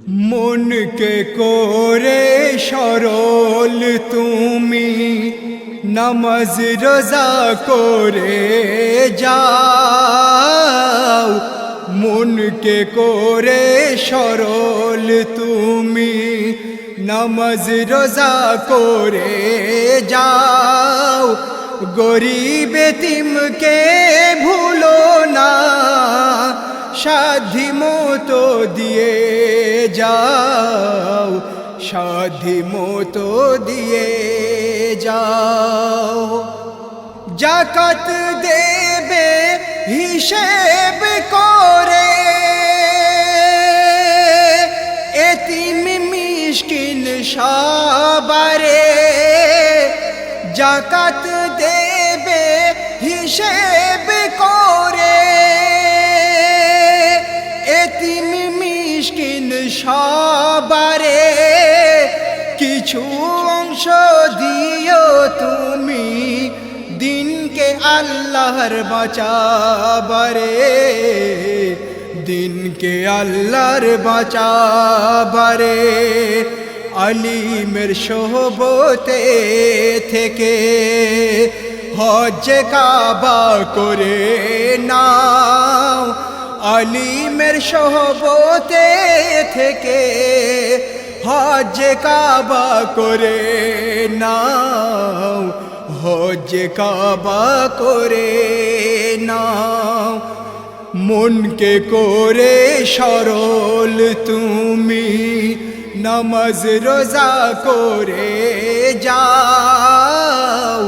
মনকে করে সরল তুমি, নামাজ রোজা করে যাও। মনকে করে সরল তুমি, নামাজ রোজা করে যাও। গরিব এতিমকে ভুলো না, সাধ্য মতো দিয়ে যাও, সাধ্য মতো দিয়ে যাও। যাকাত দেবে হিসেব করে, এতিম মিসকিন সবারে। যাকাত দেবে হিসেব করে, এতিম মিসকিন সবারে। কিছু অংশ দিও তুমি, দিনকে আল্লাহর বাঁচাবারে, দিনকে আল্লাহর বাঁচাবারে। আলিমের সোহবতে থেকে হজ কাবা করে নাও। আলিমের সোহবতে থেকে হজ কাবা করে নাও, হজ কাবা করে নাও। মনকে করে সরল তুমি, নামাজ রোজা করে যাও।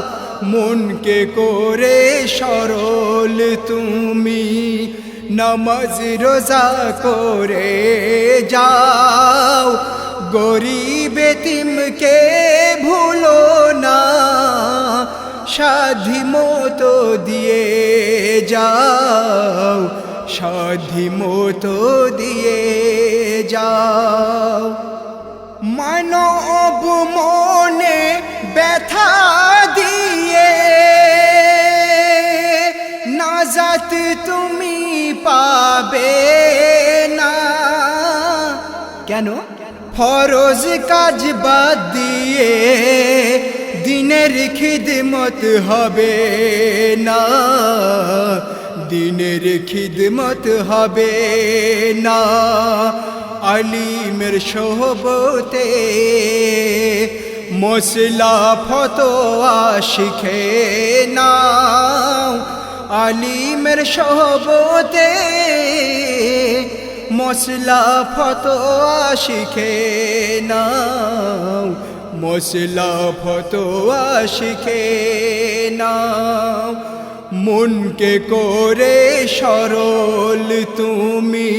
মনকে করে সরল তুমি, নামাজ রোজা করে যাও। গরিব এতিমকে ভুলো না, সাধ্য মতো দিয়ে যাও, সাধ্য মতো দিয়ে যাও। মানব মনে ব্যথা দিয়ে নাজাত তুমি পাবে না। কেন? ফরজ কাজ বাদ দিয়ে দিনের খিদমত হবে না, দিনের খিদমত হবে না। আলিমের সোহবতে মসলা ফতোয়া শিখে নাও। আলিমের সোহবতে মসলা ফতোয়া শিখে নাও, মসলা ফতোয়া শিখে নাও। মনকে করে সরল তুমি,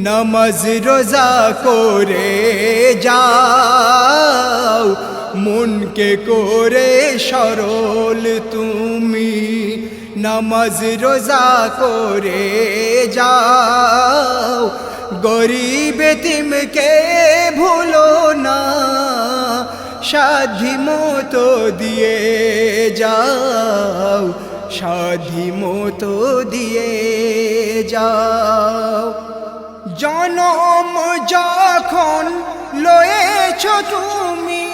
নামাজ রোজা করে যাও। মনকে করে সরল তুমি, নামাজ রোজা করে যাও। গরিব এতিমকে ভুলো না, সাধ্য মতো দিয়ে যাও, সাধ্য মতো দিয়ে যাও। জনম যখন লয়েছ তুমি,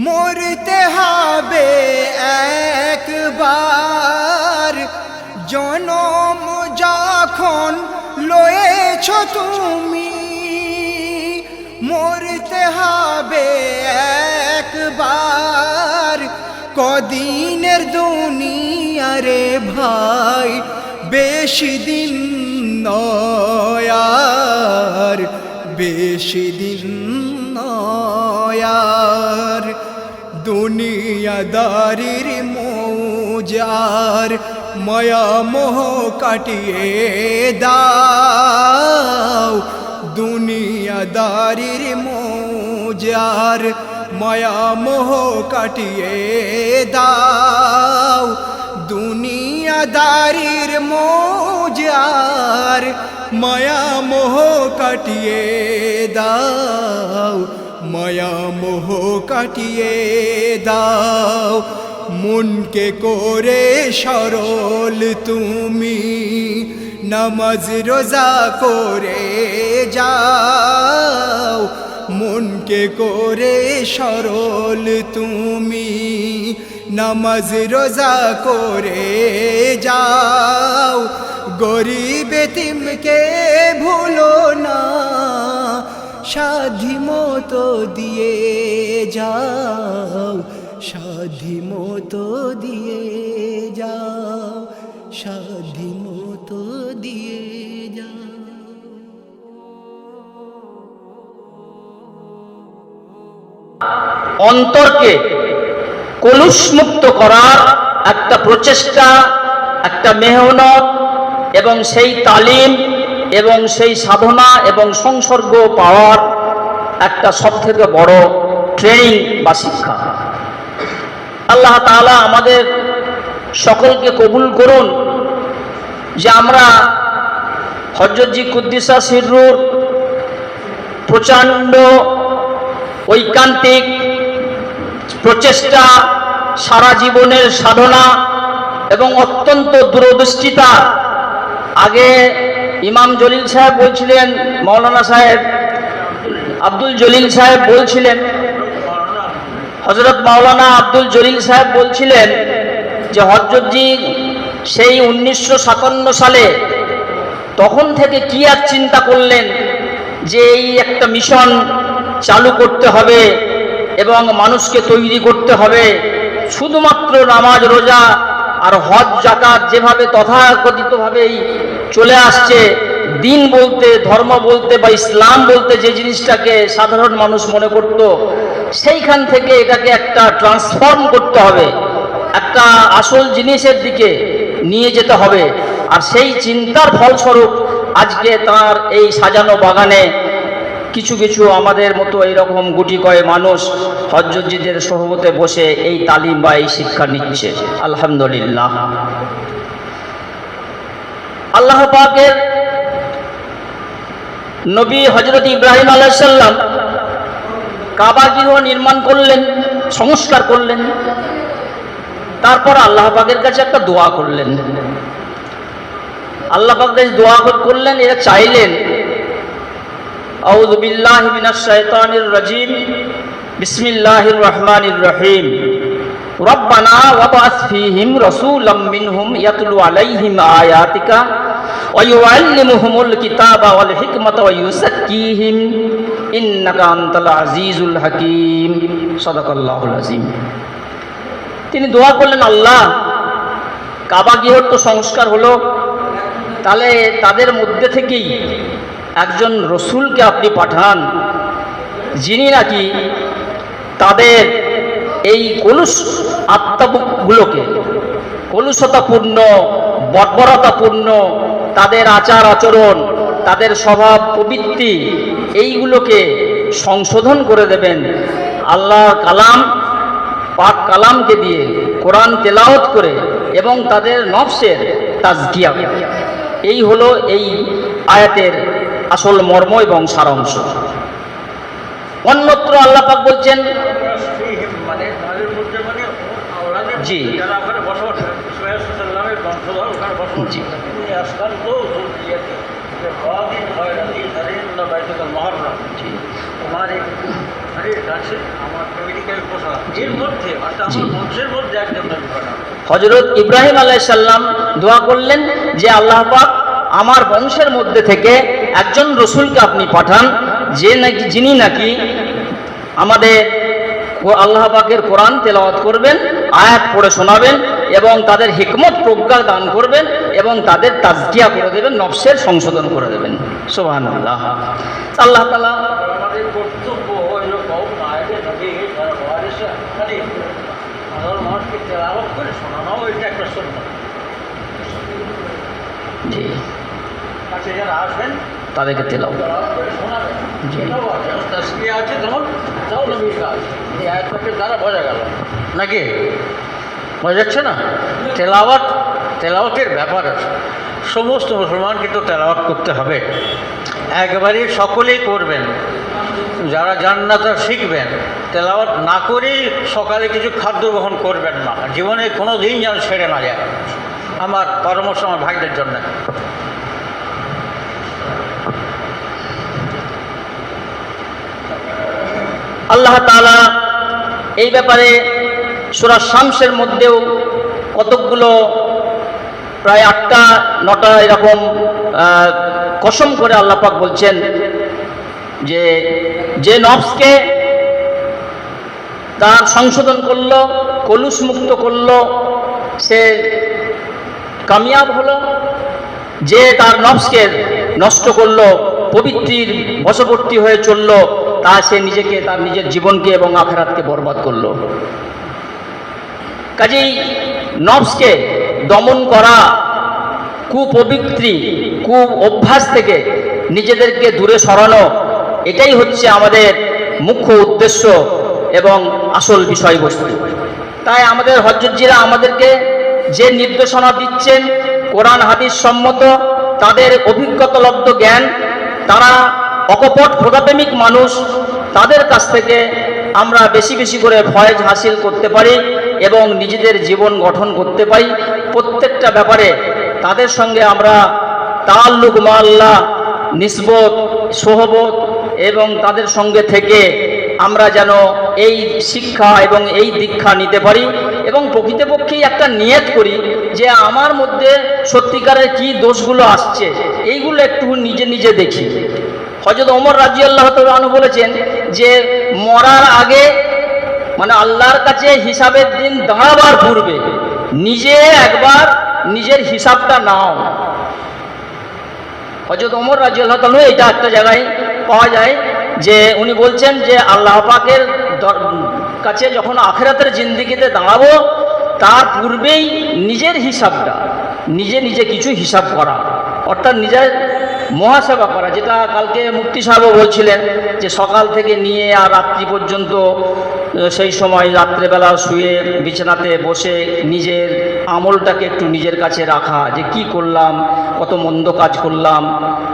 মরতে হবে একবার। জনম যখন লয়েছ তুমি, মরতে হবে একবার। কদিনের দুনিয়া রে ভাই, বেশি দিন নয় আর, বেশি দিন নয় আর। দুনিয়াদারির মৌজার মায়া মোহ কাটিয়ে দাও। দুনিয়াদারির মৌজার মায়া মোহ কাটিয়ে দাও। দুনিয়াদারির মৌজার মায়া মোহ কাটিয়ে দাও, মায়া মোহ কাটিয়ে দাও। মনকে করে সরল তুমি, নামাজ রোজা করে যাও, মনকে করে সরল তুমি। নামাজ রোজা করে যাও, গরিব এতিমকে ভুলো না, স্বাধীমতো দিয়ে যাও, স্বাধীমতো দিয়ে যাও, স্বাধীমতো দিয়ে যাও। অন্তরকে কলুষমুক্ত করার একটা প্রচেষ্টা, একটা মেহনত এবং সেই তালিম এবং সেই সাধনা এবং সংসর্গ পাওয়ার একটা সবথেকে বড় ট্রেনিং বা শিক্ষা। আল্লাহ তাআলা আমাদের সকলকে কবুল করুন যে আমরা হযরতজি কুদ্দিসা সিররুর প্রচণ্ড ঐকান্তিক প্রচেষ্টা, সারা জীবনের সাধনা এবং অত্যন্ত দূরদৃষ্টিতা। আগে ইমাম জলিল সাহেব বলছিলেন, মৌলানা সাহেব আব্দুল জলিল সাহেব বলছিলেন, হযরত মাওলানা আব্দুল জলিল সাহেব বলছিলেন যে হযরতজি সেই 1957 সালে তখন থেকে কি আর চিন্তা করলেন যে এই একটা মিশন চালু করতে হবে এবং মানুষকে তৈরি করতে হবে। শুধুমাত্র নামাজ রোজা আর হজ জাকাত যেভাবে তথাকথিতভাবেই চলে আসছে, দিন বলতে, ধর্ম বলতে বা ইসলাম বলতে যে জিনিসটাকে সাধারণ মানুষ মনে করত, সেইখান থেকে এটাকে একটা ট্রান্সফর্ম করতে হবে, একটা আসল জিনিসের দিকে নিয়ে যেতে হবে। আর সেই চিন্তার ফলস্বরূপ আজকে তার এই সাজানো বাগানে কিছু কিছু আমাদের মতো এইরকম গুটি কয়েক মানুষ হযরতজিদের সোহবতে বসে এই তালিম বা এই শিক্ষা নিচ্ছে। আলহামদুলিল্লাহ। আল্লাহ পাকের নবী হযরত ইব্রাহিম আলাইহিস সালাম কাবা গৃহ নির্মাণ করলেন, সংস্কার করলেন। তারপর আল্লাহ পাকের কাছে একটা দোয়া করলেন। আল্লাহ পাক দোয়া করলেন, এরা চাইলেন, আউযু বিল্লাহি মিনাশ শাইতানির রাজিম, বিসমিল্লাহির রহমানির রহিম, রব্বানা ওয়াবআস ফীহিম রাসূলাম মিনহুম ইয়াতলু আলাইহিম আয়াতিকা ওয়া ইউআল্লিমুহুমুল কিতাবা ওয়াল হিকমাতা ওয়া ইউযাক্কিহিম ইন্নাকা আনতাল আজিজুল হাকীম। সাদাকাল্লাহুল আযীম। তিনি দোয়া করলেন, আল্লাহ, কাবা গৃহর তো সংস্কার হলো, তাহলে তাদের মধ্যে থেকেই একজন রসুলকে আপনি পাঠান, যিনি নাকি তাদের এই কলুষ আত্মাগুলোকে, কলুষতাপূর্ণ, বর্বরতাপূর্ণ তাদের আচার আচরণ, তাদের স্বভাব প্রবৃত্তি, এইগুলোকে সংশোধন করে দেবেন। আল্লাহর কালাম, পাক কালামকে দিয়ে কোরআন তেলাওয়াত করে এবং তাদের নফসের তাজকিয়া। এই হলো এই আয়াতের আসল মর্ম এবং সারাংশ। অন্যত্র আল্লাহ পাক বলছেন, জি জি, হযরত ইব্রাহিম আলাইহিস সালাম দোয়া করলেন যে আল্লাহ পাক আমার বংশের মধ্যে থেকে একজন রসুলকে আপনি পাঠান, যে নাকি, যিনি নাকি আমাদের আল্লাহ পাকের কোরআন তেলাওয়াত করবেন, আয়াত পড়ে শোনাবেন এবং তাদের হিকমত প্রজ্ঞা দান করবেন এবং তাদের তাজকিয়া করে দেবেন, নফসের সংশোধন করে দেবেন। সুবহানাল্লাহ। আল্লাহ তাআলা আমাদের কর্তব্য এরকম আয়াতে নবী যারা ওয়ারিস মানে আল্লাহর মাহকে তেলাওয়াত করে শোনানো, এটা একটা সুন্নাত। জি, আচ্ছা, যারা আসবেন তাদেরকে তেলাওয়াত করে শোনাবেন। জি, তাজকিয়া আছে, যেমন তাও নবীর কাজ। এই আয়াতটাকে দ্বারা বোঝা গেল নাকি? বোঝা যাচ্ছে না? তেলাওয়াতের ব্যাপার আছে। সমস্ত মুসলমান কিন্তু তেলাওয়াত করতে হবে, একবারই সকলেই করবেন। যারা জান্নাত শিখবেন, তেলাওয়াত না করেই সকালে কিছু খাদ্য গ্রহণ করবেন না, জীবনে কোনো দিন যেন ছেড়ে না যায়। আমার পরামর্শ আমার ভাইদের জন্য। আল্লাহ তাআলা এই ব্যাপারে সূরা শামসের মধ্যেও কতকগুলো প্রায় 8টা 9টা এরকম কসম করে আল্লাহ পাক বলছেন যে নফসকে তার সংশোধন করলো, কলুষ মুক্ত করলো, সে কামিয়াব হলো। যে তার নফসকে নষ্ট করলো, পবিত্রির বশবর্তী হয়ে চললো, তা সে নিজেকে, তার নিজের জীবনকে এবং আখিরাতকে বরবাদ করলো। কাজেই নফসকে দমন করা, কুপবিত্রি, কু অভ্যাস থেকে নিজেদেরকে দূরে সরানো, এটাই হচ্ছে আমাদের মুখ্য উদ্দেশ্য এবং আসল বিষয়বস্তু। তাই আমাদের হজ্জতজিরা আমাদেরকে যে নির্দেশনা দিচ্ছেন কোরআন হাদিস সম্মত, তাদের অভিজ্ঞতালব্ধ জ্ঞান, তারা অকপট খোদাপ্রেমিক মানুষ, তাদের কাছ থেকে আমরা বেশি বেশি করে ফয়েজ হাসিল করতে পারি এবং নিজেদের জীবন গঠন করতে পারি। প্রত্যেকটা ব্যাপারে তাদের সঙ্গে আমরা তাআল্লুক মা আল্লাহ, নিসবত, সোহবত এবং তাদের সঙ্গে থেকে আমরা যেন এই শিক্ষা এবং এই দীক্ষা নিতে পারি এবং প্রকৃতপক্ষেই একটা নিয়ত করি যে আমার মধ্যে সত্যিকারের কি দোষগুলো আসছে, এইগুলো একটু নিজে নিজে দেখি। হযরত ওমর রাদিয়াল্লাহু তাআলা আনহু বলেছেন যে মরার আগে, মানে আল্লাহর কাছে হিসাবের দিন দাঁড়াবার পূর্বে নিজে একবার নিজের হিসাবটা নাও। হযরত ওমর রাদিয়াল্লাহু তাআলা, এটা একটা জায়গায় পাওয়া যায় যে উনি বলছেন যে আল্লাহ পাকের কাছে যখন আখিরাতের জিন্দেগিতে দাঁড়াবো, তার পূর্বেই নিজের হিসাবটা নিজে নিজে কিছু হিসাব করা, অর্থাৎ নিজের মহাসেবা করা। যেটা কালকে মুফতি সাহেবও বলছিলেন যে সকাল থেকে নিয়ে আর রাত্রি পর্যন্ত, সেই সময় রাত্রেবেলা শুয়ে বিছানাতে বসে নিজের আমলটাকে একটু নিজের কাছে রাখা, যে কি করলাম, কত মন্দ কাজ করলাম,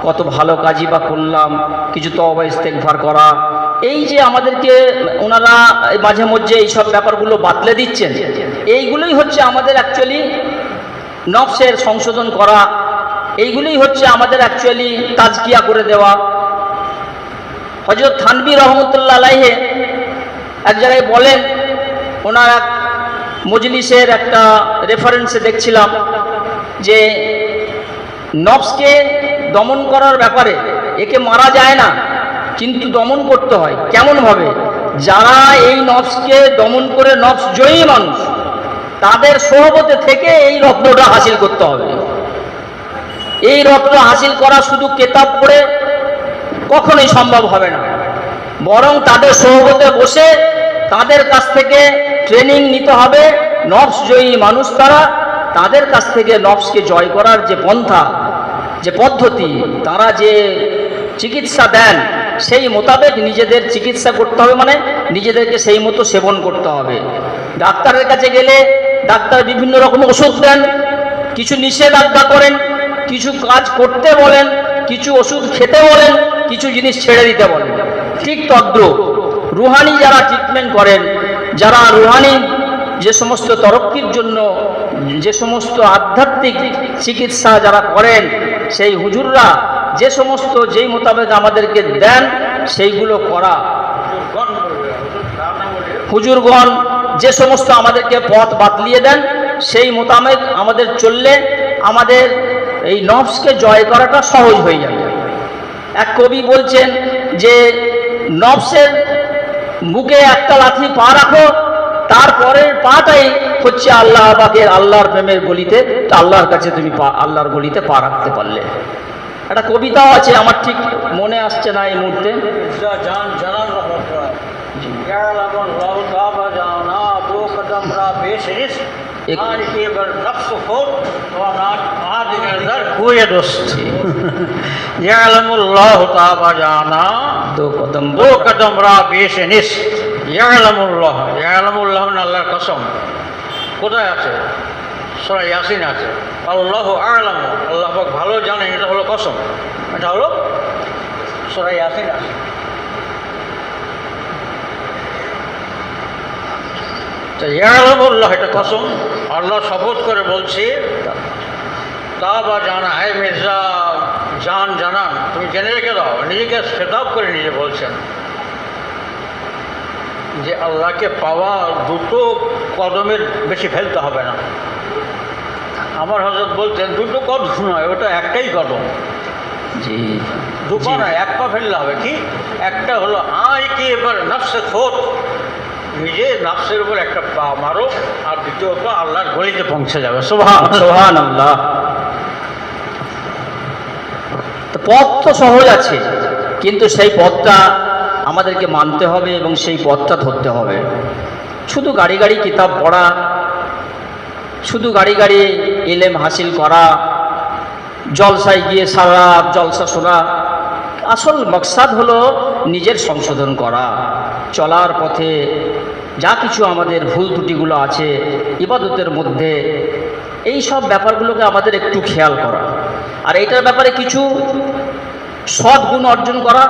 কত ভালো কাজই বা করলাম, কিছু তওবা ইস্তেগফার করা। এই যে আমাদেরকে ওনারা মাঝে মধ্যে এইসব ব্যাপারগুলো বাতলে দিচ্ছেন, এইগুলোই হচ্ছে আমাদের অ্যাকচুয়ালি নফসের সংশোধন করা, এইগুলোই হচ্ছে আমাদের অ্যাকচুয়ালি তাজকিয়া করে দেওয়া। হযরত থানভী রহমতুল্লাহ আলাইহি এক জায়গায় বলেন, ওনার এক মজলিসের একটা রেফারেন্সে দেখছিলাম যে নফসকে দমন করার ব্যাপারে, একে মারা যায় না কিন্তু দমন করতে হয়। কেমনভাবে? যারা এই নফসকে দমন করে নফস জয়ী মানুষ, তাদের সোহবতে থেকে এই রত্নটা হাসিল করতে হবে। এই রত্ন হাসিল করা শুধু কেতাব পড়ে কখনোই সম্ভব হবে না, বরং তাদের সোহবতে বসে তাদের কাছ থেকে ট্রেনিং নিতে হবে। নফস জয়ী মানুষ তারা, তাদের কাছ থেকে নফসকে জয় করার যে পন্থা, যে পদ্ধতি, তারা যে চিকিৎসা দেন, সেই মোতাবেক নিজেদের চিকিৎসা করতে হবে, মানে নিজেদেরকে সেই মতো সেবন করতে হবে। ডাক্তারের কাছে গেলে ডাক্তার বিভিন্ন রকম ওষুধ দেন, কিছু নিষেধাজ্ঞা করেন, কিছু কাজ করতে বলেন, কিছু ওষুধ খেতে বলেন, কিছু জিনিস ছেড়ে দিতে বলেন। ঠিক তদ্রূপ রুহানি যারা ট্রিটমেন্ট করেন, যারা রুহানি যে সমস্ত তরক্কির জন্য যে সমস্ত আধ্যাত্মিক চিকিৎসা যারা করেন, সেই হুজুররা যে সমস্ত যেই মোতাবেক আমাদেরকে দেন সেইগুলো করা। হুজুরগণ যে সমস্ত আমাদেরকে পথ বাতলিয়ে দেন, সেই মোতাবেক আমাদের চললে আমাদের এই নফসকে জয় করাটা সহজ হয়ে যাবে। এক কবি বলছেন যে নফসের বুকে একটা লাথি পা রাখো, তারপরের পাটাই হচ্ছে আল্লাহ পাকের, আল্লাহর প্রেমের গলিতে, আল্লাহর কাছে তুমি আল্লাহর গলিতে পা রাখতে পারলে। একটা কবিতাও আছে, আমার ঠিক মনে আসছে না এই মুহূর্তে। আল্লাহর কসম কোথায় আছে? সূরা ইয়াসিন আছে, আল্লাহু আ'লাম, আল্লাহ পাক ভালো জানেন। এটা হলো কসম, এটা হলো সূরা ইয়াসিন আছে। তো ইয়ালামুল্লাহ, এটা কসম, আল্লাহ শপথ করে বলছি। তা বা জানা, হে মির্জা জানান, তুমি জেনে রেখে দাও। নিজেকে খেতাব করে নিজে বলছেন। যে আল্লাহকে পাওয়া দুটো কদমের বেশি ফেলতে হবে না। আমার হযরত বলতেন দুটো কদম নয়, ওটা একটাই কদম, জি দুটো নয়, এক পা ফেললে হবে। কি একটা হলো আয় কি এবার নফসে খোদ, নিজে নফসের উপর একটা পা মারো, আর দ্বিতীয় পা আল্লাহর গলিতে পৌঁছে যাবে। সুবহানাল্লাহ। তো পথ তো সহজ আছে, কিন্তু সেই পথটা আমাদেরকে মানতে হবে এবং সেই পথটা ধরতে হবে। শুধু গাড়ি গাড়ি কিতাব পড়া, শুধু গাড়ি গাড়ি ইলম হাসিল করা, জলসায় গিয়ে সারা রাত জলসা শোনা, আসল মকসাদ হলো নিজের সংশোধন করা। চলার পথে যা কিছু আমাদের ভুল ত্রুটিগুলো আছে ইবাদতের মধ্যে, এই সব ব্যাপারগুলোকে আমাদের একটু খেয়াল করা, আর এইটার ব্যাপারে কিছু সৎ গুণ অর্জন করা,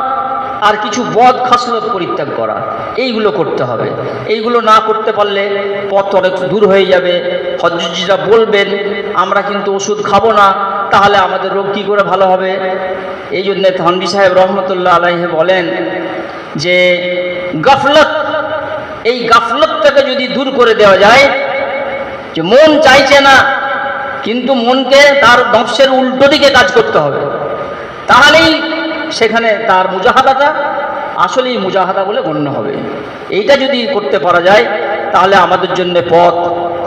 আর কিছু বদ খাসলত পরিত্যাগ করা, এইগুলো করতে হবে। এইগুলো না করতে পারলে পথ অনেক দূর হয়ে যাবে। হজ্জুজিরা বলবেন আমরা কিন্তু ওষুধ খাবো না, তাহলে আমাদের রোগ কী করে ভালো হবে? এই জন্যে থানভী সাহেব রহমতুল্লাহ আলাইহি বলেন যে গাফলত, এই গাফলতটাকে যদি দূর করে দেওয়া যায়, যে মন চাইছে না কিন্তু মনকে তার নফসের উল্টো দিকে কাজ করতে হবে, তাহলেই সেখানে তার মুজাহাদাটা আসলেই মুজাহাদা বলে গণ্য হবে। এইটা যদি করতে পারা যায় তাহলে আমাদের জন্য পথ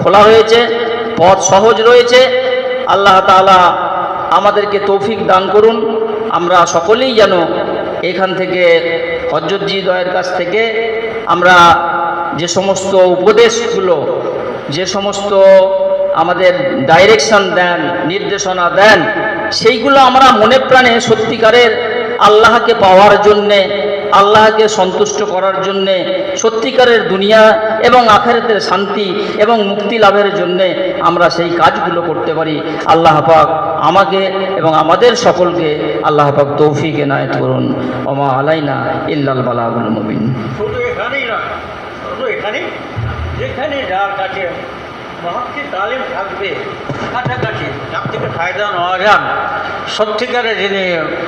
খোলা রয়েছে, পথ সহজ রয়েছে। আল্লাহ তাআলা আমাদেরকে তৌফিক দান করুন, আমরা সকলেই যেন এখান থেকে হযরতজি দয়ের কাছ থেকে আমরা যে সমস্ত উপদেশগুলো, যে সমস্ত আমাদের ডাইরেকশন দেন, নির্দেশনা দেন, সেইগুলো আমরা মনে প্রাণে সত্যিকারের আল্লাহকে পাওয়ার জন্যে, আল্লাহকে সন্তুষ্ট করার জন্যে, সত্যিকারের দুনিয়া এবং আখিরাতের শান্তি এবং মুক্তি লাভের জন্যে আমরা সেই কাজগুলো করতে পারি। আল্লাহ পাক আমাকে এবং আমাদের সকলকে আল্লাহ পাক তৌফিক এনায়েত করুন। ওমা আলাইনা ইল্লাল বালাগুল মুবিন। শুধু এখানেই না, শুধু এখানেই, যেখানে যার কাছে মহাক্কি তালিম থাকবে কাছাকাছি, যার থেকে ফায়দা নেওয়া যান, সত্যিকারের যিনি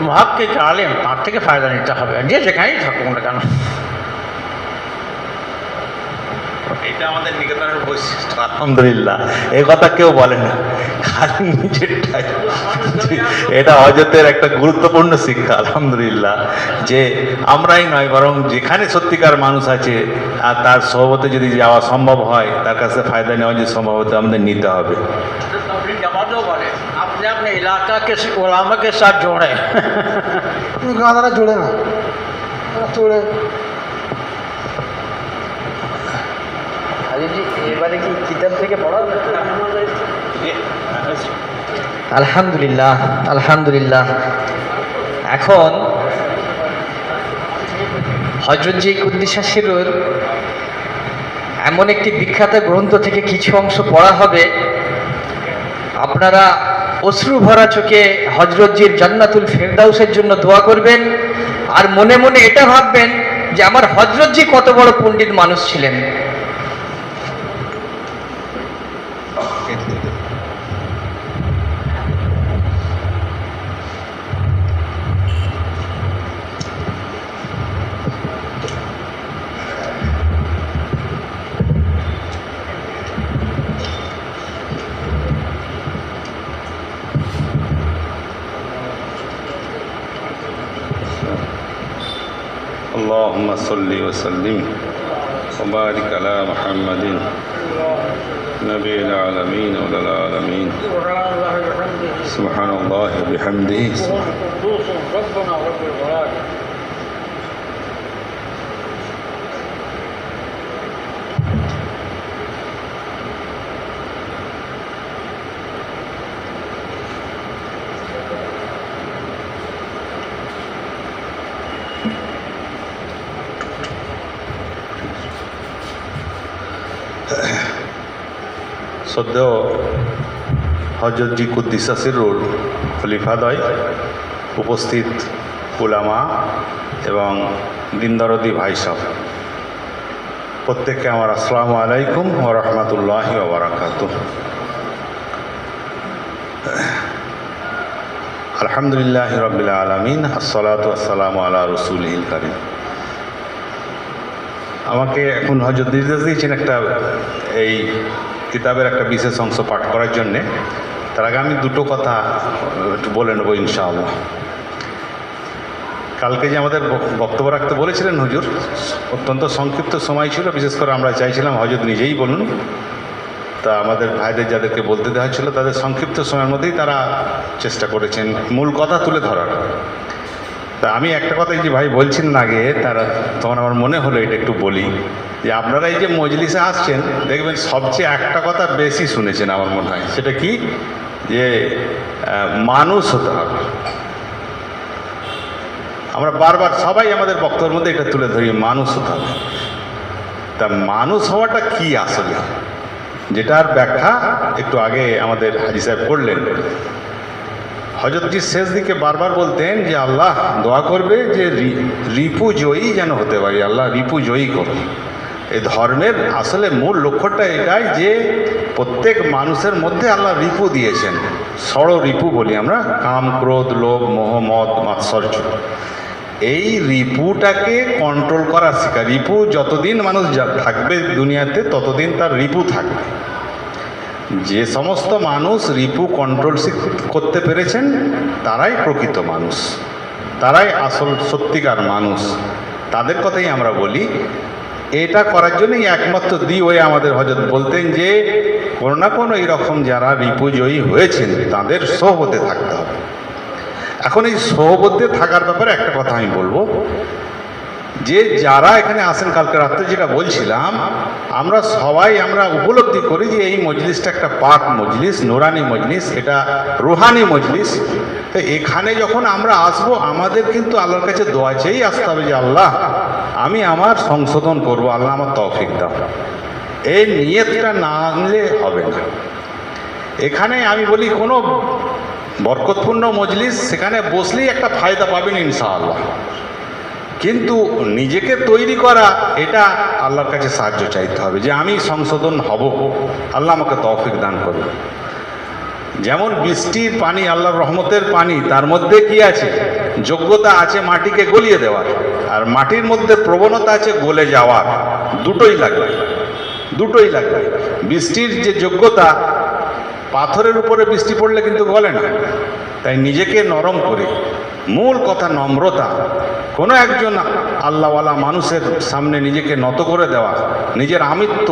মহাক্কি তালিম, তার থেকে ফায়দা নিতে হবে, যে যেখানেই থাকুক না কেন। এটা আমাদের নিকেতনের বৈশিষ্ট্য। আলহামদুলিল্লাহ, এই কথা কেউ বলে না, খালি নিজেরটাই। এটা হযরতের একটা গুরুত্বপূর্ণ শিক্ষা। আলহামদুলিল্লাহ, যে আমরাই নয় বরং যেখানে সত্যিকার মানুষ আছে আর তার সহবতে যদি যাওয়া সম্ভব হয়, তার কাছে ফায়দা নেওয়া যদি সম্ভব হতে আমাদের নিতে হবে। अपनी जमातों वाले अपने अपने इलाका के उलामा के साथ जोड़े। গাঁদারা জোড়ে না, জোড়ে। এবারে কি কিতাব থেকে পড়া? আলহামদুলিল্লাহ, আলহামদুলিল্লাহ। এখন হযরতজি কুদ্দিসা সিরুর এমন একটি বিখ্যাত গ্রন্থ থেকে কিছু অংশ পড়া হবে। আপনারা অশ্রু ভরা চোখে হযরতজির জান্নাতুল ফেরদাউসের জন্য দোয়া করবেন, আর মনে মনে এটা ভাববেন যে আমার হযরতজি কত বড় পণ্ডিত মানুষ ছিলেন। اللهم صل وسلم وبارك على محمد نبي العالمين وعلى العالمين سبحان الله وبحمده ربنا رب العالمين। শ্রদ্ধেয় হযরতজি কুদ্দিসা সিরুর খলিফাদ্বয়, উপস্থিত উলামা এবং দিনদরদি ভাই সব, প্রত্যেককে আমার আসসালামু আলাইকুম ওয়া রাহমাতুল্লাহি ওয়া বারাকাতুহু। আলহামদুলিল্লাহি রাব্বিল আলামিন, আসসালাতু ওয়াসসালামু আলা রাসূলিহিল কারীম। আমাকে এখন হজরত নির্দেশ দিয়েছেন একটা এই কিতাবের একটা বিশেষ অংশ পাঠ করার জন্যে। তার আগে আমি দুটো কথা একটু বলে নেবো ইনশাআল্লাহ। কালকে যে আমাদের বক্তব্য রাখতে বলেছিলেন হুজুর, অত্যন্ত সংক্ষিপ্ত সময় ছিল, বিশেষ করে আমরা চাইছিলাম হজরত নিজেই বলুন। তা আমাদের ভাইদের যাদেরকে বলতে দেওয়া ছিল তাদের সংক্ষিপ্ত সময়ের মধ্যেই তারা চেষ্টা করেছেন মূল কথা তুলে ধরার। তা আমি একটা কথা এই যে ভাই বলছিলেন আগে, তারা তখন আমার মনে হলো এটা একটু বলি যে আপনারা এই যে মজলিসে আসছেন দেখবেন সবচেয়ে একটা কথা বেশি শুনেছেন আমার মনে হয়, সেটা কি যে মানুষ হতে হবে। আমরা বারবার সবাই আমাদের বক্তব্যের মধ্যে এটা তুলে ধরি, মানুষ হতে হবে। তা মানুষ হওয়াটা কি আসলে, যেটার ব্যাখ্যা একটু আগে আমাদের হাজী সাহেব করলেন। হযরতজি শেষ দিকে বারবার বলতেন যে আল্লাহ দোয়া করবে যে রিপু জয়ী যেন হতে পারি, আল্লাহ রিপু জয়ী করো। এই ধর্মের আসলে মূল লক্ষ্যটা এটাই যে প্রত্যেক মানুষের মধ্যে আল্লাহ রিপু দিয়েছেন, ষড় রিপু বলি আমরা, কাম, ক্রোধ, লোভ, মোহ, মদ, মাৎসর্য। এই রিপুটাকে কন্ট্রোল করা শেখা। রিপু যতদিন মানুষ থাকবে দুনিয়াতে ততদিন তার রিপু থাকবে। যে সমস্ত মানুষ রিপু কন্ট্রোল করতে পেরেছেন তারাই প্রকৃত মানুষ, তারাই আসল সত্যিকার মানুষ। তাদের কথাই আমরা বলি। এটা করার জন্যই একমাত্র ওয়ে আমাদের হযরত বলতেন যে কোনো না কোনো এইরকম যারা রিপু জয়ী হয়েছেন তাদের সোহবতে থাকতে হবে। এখন এই সোহবতে থাকার ব্যাপারে একটা কথা আমি বলবো যে যারা এখানে আসেন, কালকে রাত্রে যেটা বলছিলাম, আমরা সবাই উপলব্ধি করি যে এই মজলিসটা একটা পাক মজলিস, নুরানি মজলিস, এটা রুহানি মজলিস। তো এখানে যখন আমরা আসবো আমাদের কিন্তু আল্লাহর কাছে দোয়া চেয়েই আসতে হবে যে আল্লাহ আমি আমার সংশোধন করব, আল্লাহ আমার তৌফিক দাও। এই নিয়তটা না আনলে হবে না। এখানে আমি বলি কোনো বরকতপূর্ণ মজলিস, সেখানে বসলেই একটা ফায়দা পাবেন ইনশাআল্লাহ, কিন্তু নিজেকে তৈরি করা এটা আল্লাহর কাছে সাহায্য চাইতে হবে যে আমি সংশোধন হব, আল্লাহ আমাকে তৌফিক দান করবে। যেমন বৃষ্টির পানি আল্লাহর রহমতের পানি, তার মধ্যে কি আছে? যোগ্যতা আছে মাটিকে গলিয়ে দেওয়ার, আর মাটির মধ্যে প্রবণতা আছে গলে যাওয়ার। দুটোই লাগবে, দুটোই লাগবে। বৃষ্টির যে যোগ্যতা, পাথরের উপরে বৃষ্টি পড়লে কিন্তু গলে না। তাই নিজেকে নরম করে, মূল কথা নম্রতা, কোনো একজন আল্লাহওয়ালা মানুষের সামনে নিজেকে নত করে দেওয়া, নিজের আমিত্ব,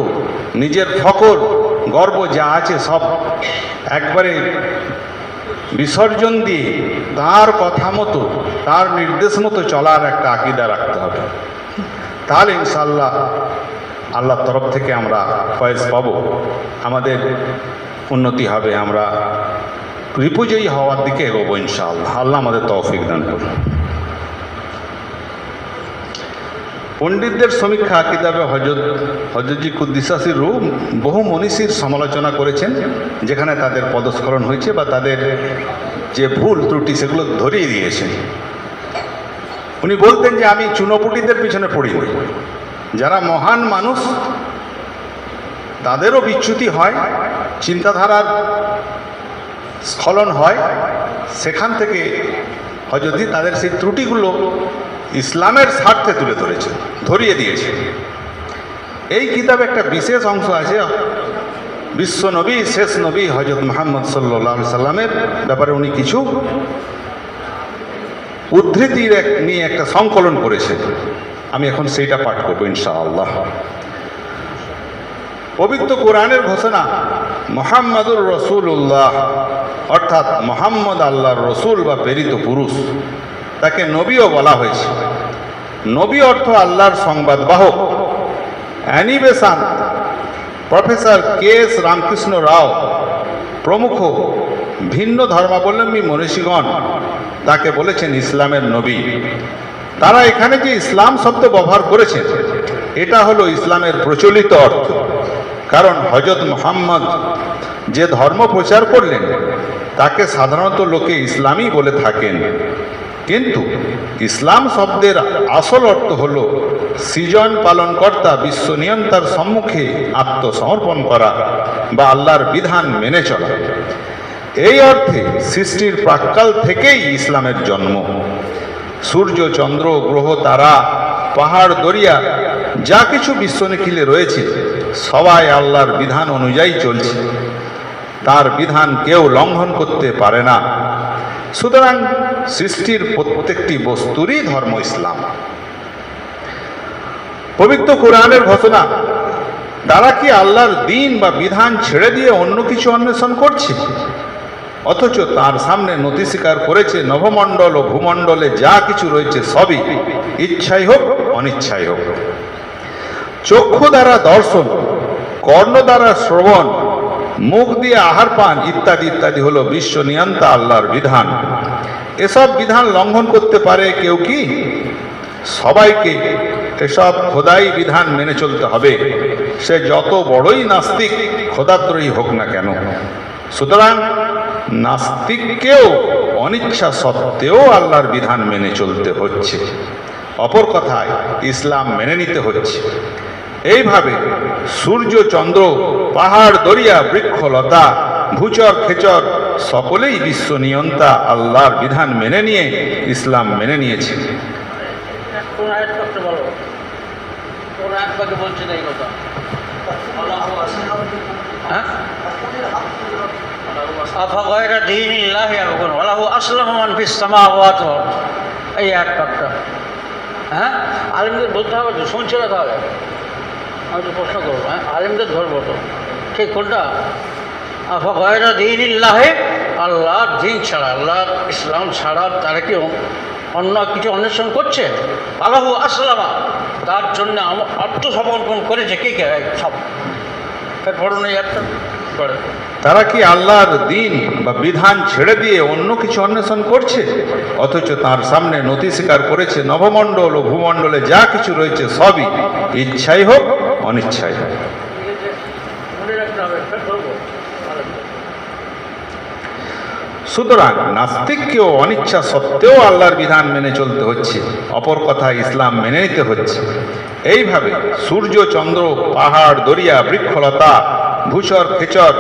নিজের ফখর, গর্ব যা আছে সব একবারে বিসর্জন দিয়ে তার কথা মতো, তার নির্দেশ মতো চলার একটা আকীদা রাখতে হবে। তাহলে ইনশাআল্লাহ আল্লাহর তরফ থেকে আমরা ফয়েজ পাবো, আমাদের উন্নতি হবে, আমরা রিপুজয়ী হওয়ার দিকে এগোবো ইনশাআল্লাহ। আল্লাহ আমাদের তৌফিক দান করুন। পণ্ডিতদের সমীক্ষা কিতাবে হযরতজি কুদ্দিসাসির রূহ বহু মনীষীর সমালোচনা করেছেন, যেখানে তাদের পদস্খলন হয়েছে বা তাদের যে ভুল ত্রুটি সেগুলো ধরিয়ে দিয়েছেন। উনি বলতেন যে আমি চুনোপুটিদের পিছনে পড়িনি, যারা মহান মানুষ তাদেরও বিচ্যুতি হয়, চিন্তাধারার স্খলন হয়, সেখান থেকে হযরতজি তাদের সেই ত্রুটিগুলো ইসলামের স্বার্থে তুলে ধরেছে, ধরিয়ে দিয়েছে। এই কিতাবে একটা বিশেষ অংশ আছে বিশ্ব নবী, শেষ নবী হযরত মুহাম্মদ সাল্লাল্লাহু আলাইহি সাল্লামের ব্যাপারে উনি কিছু উদ্ধৃতির নিয়ে একটা সংকলন করেছেন। আমি এখন সেইটা পাঠ করবো ইনশাআল্লাহ। পবিত্র কোরআনের ঘোষণা মুহাম্মাদুর রাসূলুল্লাহ, অর্থাৎ মুহাম্মদ আল্লাহর রসুল বা প্রেরিত পুরুষ। তাকে নবীও বলা হয়েছে। নবী অর্থ আল্লাহর সংবাদবাহক। অ্যানিবেশন প্রফেসর কে.এস. রামকৃষ্ণ রাও প্রমুখ ভিন্ন ধর্মাবলম্বী মনীষীগণ তাকে বলেছেন ইসলামের নবী। তারা এখানে যে ইসলাম শব্দ ব্যবহার করেছেন এটা হলো ইসলামের প্রচলিত অর্থ, কারণ হযরত মুহাম্মদ যে ধর্ম প্রচার করলেন তাকে সাধারণত লোকে ইসলামই বলে থাকেন, কিন্তু ইসলাম শব্দের আসল অর্থ হল সৃজন পালনকর্তা বিশ্ব নিয়ন্তার সম্মুখে আত্মসমর্পণ করা বা আল্লাহর বিধান মেনে চলা। এই অর্থে সৃষ্টির প্রাক্কাল থেকেই ইসলামের জন্ম। সূর্য, চন্দ্র, গ্রহ, তারা, পাহাড়, দরিয়া যা কিছু বিশ্ব নিখিলে রয়েছে সবাই আল্লাহর বিধান অনুযায়ী চলছে, তার বিধান কেউ লঙ্ঘন করতে পারে না। সুতরাং সৃষ্টির প্রত্যেকটি বস্তুরই ধর্ম ইসলাম। পবিত্র কোরআনের ঘোষণা, তারা কি আল্লাহর দ্বীন বা বিধান ছেড়ে দিয়ে অন্য কিছু অন্বেষণ করছে, অথচ তার সামনে নতি স্বীকার করেছে নভমণ্ডল ও ভূমণ্ডলে যা কিছু রয়েছে সবই, ইচ্ছাই হোক অনিচ্ছাই হোক। চক্ষু দ্বারা দর্শন, কর্ণ দ্বারা শ্রবণ, মুখ দিয়ে আহার পান ইত্যাদি ইত্যাদি হলো বিশ্ব নিয়ন্তা আল্লাহর বিধান। এসব বিধান লঙ্ঘন করতে পারে কেউ কি? সবাইকে এসব খোদাই বিধান মেনে চলতে হবে, সে যত বড়ই নাস্তিক খোদাত্রয়ী হোক না কেন। সুতরাং নাস্তিককেও অনিচ্ছা সত্ত্বেও আল্লাহর বিধান মেনে চলতে হচ্ছে, অপর কথায় ইসলাম মেনে নিতে হচ্ছে। এইভাবে সূর্য চন্দ্র, পাহাড় দরিয়া, বৃক্ষলতা, ভূচর খেচর সকলেই বিশ্ব নিয়ন্তা আল্লাহর বিধান মেনে নিয়ে ইসলাম মেনে নিয়েছে। কোন আয়াত করতে বলো, কোন আয়াত পাকে বলছেন এই কথা? হ্যাঁ, আফাগায়রা দীনিল্লাহি ইয়াবগুন ওয়া লাহু আসলামা মান ফিস সামাওয়াতি ওয়াল আরদ। এই আয়াত পাকটা হ্যাঁ আলেমদের বলতে হবে তো, শুনছে না তাহলে আমি তো প্রশ্ন করবো। হ্যাঁ, আলেমদের ধরবো তো, ঠিক কোনটা? আফাগায়রা দীনিল্লাহি, আল্লাহর দিন ছাড়া, আল্লাহর ইসলাম ছাড়া তারা কি অন্য কিছু অন্বেষণ করছে? আল্লাহু আসলামা, তার জন্য আত্মসমর্পণ করেছে। কে কে? সব পড়ুন এই একটা পড়ে। তারা কি আল্লাহর দ্বীন বা বিধান ছেড়ে দিয়ে অন্য কিছু অন্বেষণ করছে, অথচ তার সামনে নতি স্বীকার করেছে নভমণ্ডল ও ভূমণ্ডলে যা কিছু রয়েছে সবই, ইচ্ছাই হোক অনিচ্ছাই হোক। মনে রাখতে হবে, ধরবো। সুতরাং নাস্তিককেও অনিচ্ছা সত্ত্বেও আল্লাহর বিধান মেনে চলতে হচ্ছে, অপর কথা ইসলাম মেনে নিতে হচ্ছে। এইভাবে সূর্য চন্দ্র, পাহাড় দরিয়া, বৃক্ষলতা, ভূচর খেচর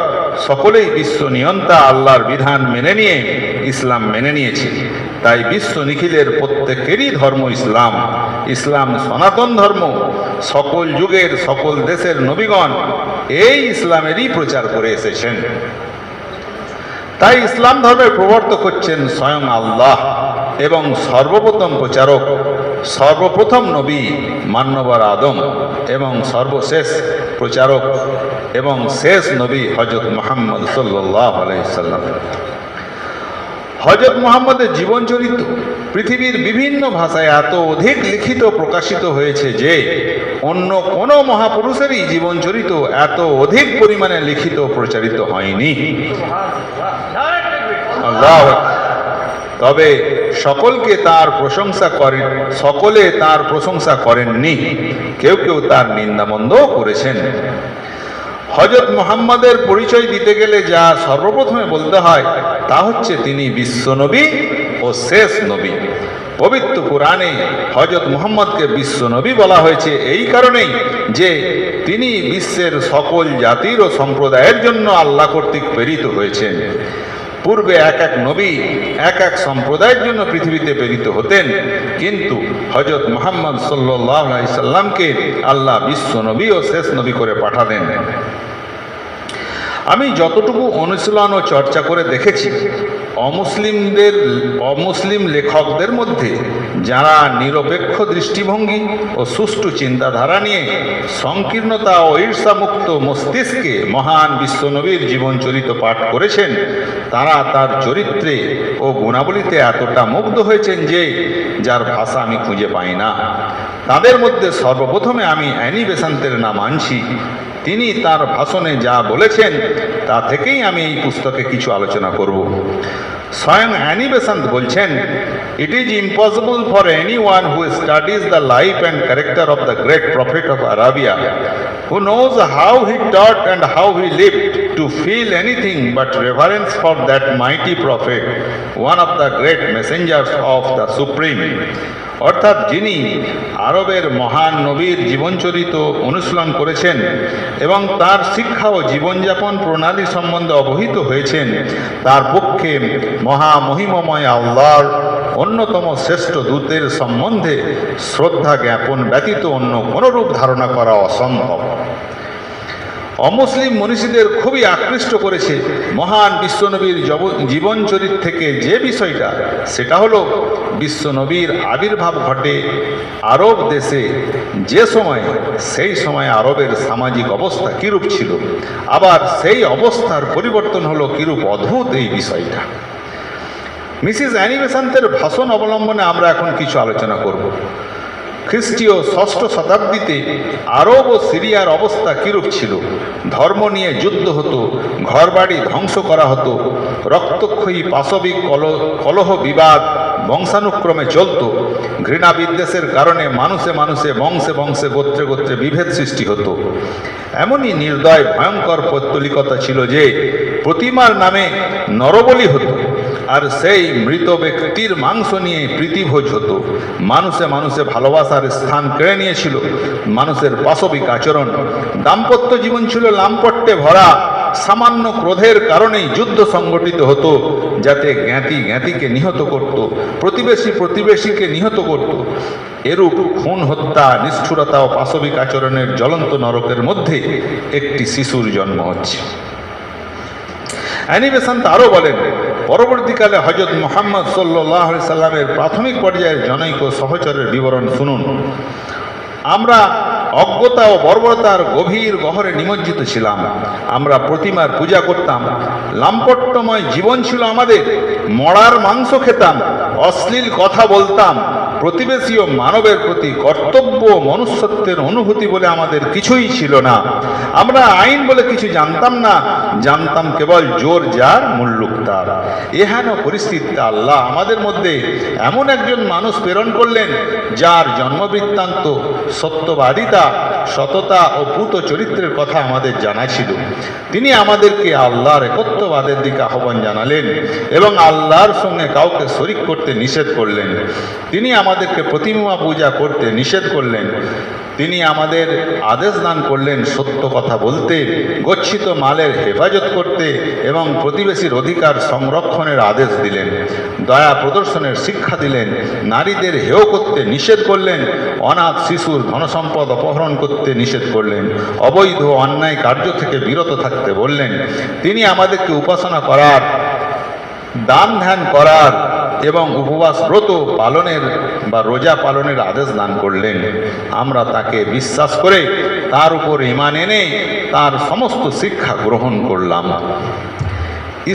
সকলেই বিশ্ব নিয়ন্তা আল্লাহর বিধান মেনে নিয়ে ইসলাম মেনে নিয়েছে। তাই বিশ্ব নিখিলের প্রত্যেকেরই ধর্ম ইসলাম। ইসলাম সনাতন ধর্ম। সকল যুগের সকল দেশের নবীগণ এই ইসলামেরই প্রচার করে এসেছেন। তাই ইসলাম ধর্মের প্রবর্তক হচ্ছেন স্বয়ং আল্লাহ এবং সর্বপ্রথম প্রচারক, সর্বপ্রথম নবী মান্যবর আদম এবং সর্বশেষ প্রচারক এবং শেষ নবী হযরত মুহাম্মদ সাল্লাল্লাহু আলাইহি সাল্লাম। হযরত মুহাম্মদের জীবন চরিত্র পৃথিবীর বিভিন্ন ভাষায় এত অধিক লিখিত প্রকাশিত হয়েছে যে অন্য কোনো মহাপুরুষেরই জীবন চরিত্র এত অধিক পরিমাণে লিখিত প্রচারিত হয়নি। আল্লাহু আকবার। তবে সকলে তার প্রশংসা করেননি, কেউ কেউ তার নিন্দামন্দও করেছেন। হযরত মুহাম্মদের পরিচয় দিতে গেলে যা সর্বপ্রথমে বলতে হয় তা হচ্ছে তিনি বিশ্বনবী ও শেষ নবী। পবিত্র কোরআনে হযরত মুহাম্মদকে বিশ্বনবী বলা হয়েছে এই কারণেই যে তিনি বিশ্বের সকল জাতির ও সম্প্রদায়ের জন্য আল্লাহ কর্তৃক প্রেরিত হয়েছেন। পূর্বে এক এক নবী এক এক সম্প্রদায়ের জন্য পৃথিবীতে প্রেরিত হতেন, কিন্তু হযরত মুহাম্মদ সাল্লাল্লাহু আলাইহি সাল্লামকে আল্লাহ বিশ্ব নবী ও শেষ নবী করে পাঠালেন। আমি যতটুকু অনুশীলন ও চর্চা করে দেখেছি, অমুসলিম লেখকদের মধ্যে যারা নিরপেক্ষ দৃষ্টিভঙ্গি ও সুষ্ঠু চিন্তাধারা নিয়ে সংকীর্ণতা ও ঈর্ষামুক্ত মস্তিষ্কে মহান বিশ্বনবীর জীবনচরিত পাঠ করেছেন, তারা তার চরিত্রে ও গুণাবলীতে এতটা মুগ্ধ হয়েছেন যে যার ভাষা আমি খুঁজে পাই না। তাদের মধ্যে সর্বপ্রথমে আমি অ্যানি বেসান্তের নাম আনছি। তিনি তার ভাষণে যা বলেছেন তা থেকেই আমি এই পুস্তকে কিছু আলোচনা করব। স্বয়ং অ্যানি বেসান্ত বলছেন, it is impossible for anyone who studies the life and character of the great prophet of Arabia, who knows how he taught and how he lived, to feel anything but reverence for that mighty prophet, one of the great messengers of the Supreme. অর্থাৎ যিনি আরবের মহান নবীর জীবনচরিত অনুশীলন করেছেন এবং তার শিক্ষা ও জীবনযাপন প্রণালী সম্বন্ধে অবহিত হয়েছেন, তার পক্ষে মহামহিমময় আল্লাহর অন্যতম শ্রেষ্ঠ দূতের সম্বন্ধে শ্রদ্ধা জ্ঞাপন ব্যতীত অন্য কোনরূপ ধারণা করা অসম্ভব। অমুসলিম মনীষীদের খুবই আকৃষ্ট করেছে মহান বিশ্বনবীর জীবন চরিত্র থেকে যে বিষয়টা, সেটা হলো বিশ্বনবীর আবির্ভাব ঘটে আরব দেশে যে সময়, সেই সময় আরবের সামাজিক অবস্থা কীরূপ ছিল, আবার সেই অবস্থার পরিবর্তন হলো কীরূপ অদ্ভুত এই বিষয়টা। মিসেস অ্যানি বেসান্তের ভাষণ অবলম্বনে আমরা এখন কিছু আলোচনা করব। খ্রিস্টীয় ষষ্ঠ শতাব্দীতে আরব ও সিরিয়ার অবস্থা কীরূপ ছিল। ধর্ম নিয়ে যুদ্ধ হতো, ঘরবাড়ি ধ্বংস করা হতো, রক্তক্ষয়ী পাশবিক কলহ বিবাদ বংশানুক্রমে চলত। ঘৃণা বিদ্বেষের কারণে মানুষে মানুষে, বংশে বংশে, গোত্রে গোত্রে বিভেদ সৃষ্টি হতো। এমনই নির্দয় ভয়ঙ্কর পৌত্তলিকতা ছিল যে প্রতিমার নামে নরবলি হতো, আর সেই মৃত ব্যক্তির মাংস নিয়ে প্রীতিভোজ হতো। মানুষে মানুষে ভালোবাসার স্থান কেড়ে নিয়েছিল মানুষের পাশবিক আচরণ। দাম্পত্য জীবন ছিল লাম্পট্যে ভরা। সামান্য ক্রোধের কারণেই যুদ্ধ সংগঠিত হতো, যাতে জ্ঞাতি জ্ঞাতিকে নিহত করত, প্রতিবেশী প্রতিবেশীকে নিহত করত। এরূপ খুন, হত্যা, নিষ্ঠুরতা ও পাশবিক আচরণের জ্বলন্ত নরকের মধ্যে একটি শিশুর জন্ম হচ্ছে। অ্যানি বেসান্ত আরও বলেন, পরবর্তীকালে হজরত মুহাম্মদ সাল্লাল্লাহু আলাইহি সাল্লামের প্রাথমিক পর্যায়ের জনৈক সহচরের বিবরণ শুনুন। আমরা অজ্ঞতা ও বর্বরতার গভীর গহরে নিমজ্জিত ছিলাম। আমরা প্রতিমার পূজা করতাম। লাম্পট্যময় জীবন ছিল আমাদের। মরার মাংস খেতাম, অশ্লীল কথা বলতাম। প্রতিবেশী ও মানবের প্রতি কর্তব্য মনুষ্যত্বের অনুভূতি বলে আমাদের কিছুই ছিল না। আমরা আইন বলে কিছু জানতাম না, জানতাম কেবল জোর যার মুল্লুক তার। এহেন পরিস্থিতিতে আল্লাহ আমাদের মধ্যে এমন একজন মানুষ প্রেরণ করলেন, যার জন্মবৃত্তান্ত, সত্যবাদিতা, সততা ও পূত চরিত্রের কথা আমাদের জানা ছিল। তিনি আমাদেরকে আল্লাহর একত্ববাদের দিকে আহ্বান জানালেন এবং আল্লাহর সঙ্গে কাউকে শরিক করতে নিষেধ করলেন। তিনি আমাদেরকে প্রতিমা পূজা করতে নিষেধ করলেন। তিনি আমাদের আদেশ দান করলেন সত্য কথা বলতে, গচ্ছিত মালের হেফাজত করতে এবং প্রতিবেশীর অধিকার সংরক্ষণের আদেশ দিলেন। দয়া প্রদর্শনের শিক্ষা দিলেন। নারীদের হেয় করতে নিষেধ করলেন। অনাথ শিশুর ধনসম্পদ অপহরণ করতে নিষেধ করলেন। অবৈধ অন্যায় কার্য থেকে বিরত থাকতে বললেন। তিনি আমাদেরকে উপাসনা করার, দান ধ্যান করার এবং উপবাস ব্রত পালনের বা রোজা পালনের আদেশ দান করলেন। আমরা তাকে বিশ্বাস করে তার উপর ঈমান এনে তার সমস্ত শিক্ষা গ্রহণ করলাম।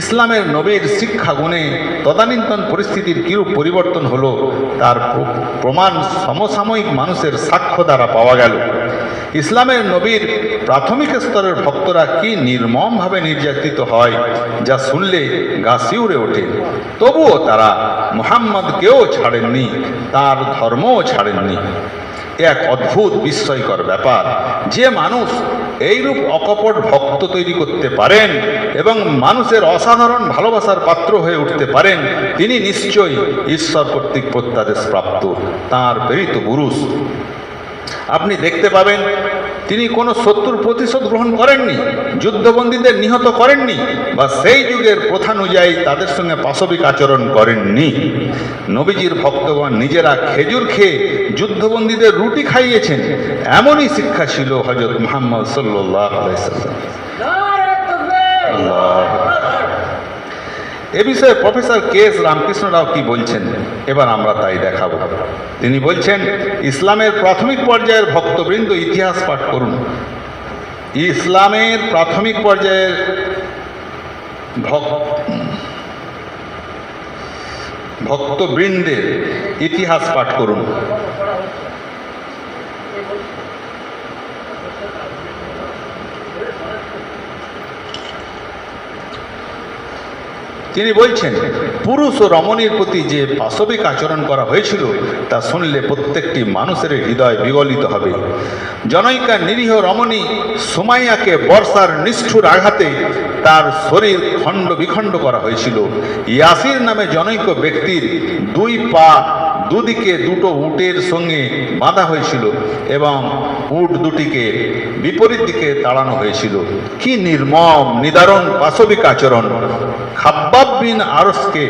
ইসলামের নবীর শিক্ষা গুণে তদানীন্তন পরিস্থিতির কিরূপ পরিবর্তন হলো, তার প্রমাণ সমসাময়িক মানুষের সাক্ষ্য দ্বারা পাওয়া গেল। ইসলামের নবীর প্রাথমিক স্তরের ভক্তরা কি নির্মমভাবে নির্যাতিত হয়, যা শুনলে গা শিউরে ওঠে। তবুও তারা মুহাম্মদকেও ছাড়েননি, তার ধর্মও ছাড়েননি। এক অদ্ভুত বিস্ময়কর ব্যাপার, যে মানুষ এইরূপ অকপট ভক্ত তৈরি করতে পারেন এবং মানুষের অসাধারণ ভালোবাসার পাত্র হয়ে উঠতে পারেন, তিনি নিশ্চয়ই ঈশ্বর কর্তৃক প্রত্যাদেশ প্রাপ্ত, তাঁর প্রেরিত পুরুষ। আপনি দেখতে পাবেন তিনি কোনো শত্রুর প্রতিশোধ গ্রহণ করেননি, যুদ্ধবন্দীদের নিহত করেননি, বা সেই যুগের প্রথা অনুযায়ী তাদের সঙ্গে পাশবিক আচরণ করেননি। নবীজির ভক্তগণ নিজেরা খেজুর খেয়ে যুদ্ধবন্দীদের রুটি খাইয়েছেন। এমনই শিক্ষা ছিল হযরত মুহাম্মদ সাল্লাল্লাহু আলাইহি ওয়াসাল্লাম। এ বিষয়ে প্রফেসর কে.এস. রামকৃষ্ণ রাও কি বলছেন, এবার আমরা তাই দেখাবো। তিনি বলছেন, ইসলামের প্রাথমিক পর্যায়ের ভক্তবৃন্দ ইতিহাস পাঠ করুন। ইসলামের প্রাথমিক পর্যায়ের ভক্তবৃন্দের ইতিহাস পাঠ করুন। তিনি বলছেন, পুরুষ ও রমণীর প্রতি যে পাশবিক আচরণ করা হয়েছিল তা শুনলে প্রত্যেকটি মানুষের হৃদয় বিগলিত হবে। জনৈকা নিরীহ রমণী সুমাইয়াকে বর্ষার নিষ্ঠুর আঘাতে তার শরীর খণ্ড বিখণ্ড করা হয়েছিল। ইয়াসির নামে জনৈক ব্যক্তির দুই পা দুদিকে দুটো উটের সঙ্গে বাঁধা হয়েছিল এবং উট দুটিকে বিপরীত দিকে তাড়ানো হয়েছিল। কি নির্মম নিদারুণ পাশবিক আচরণ! খাব্বাব বিন আরসকে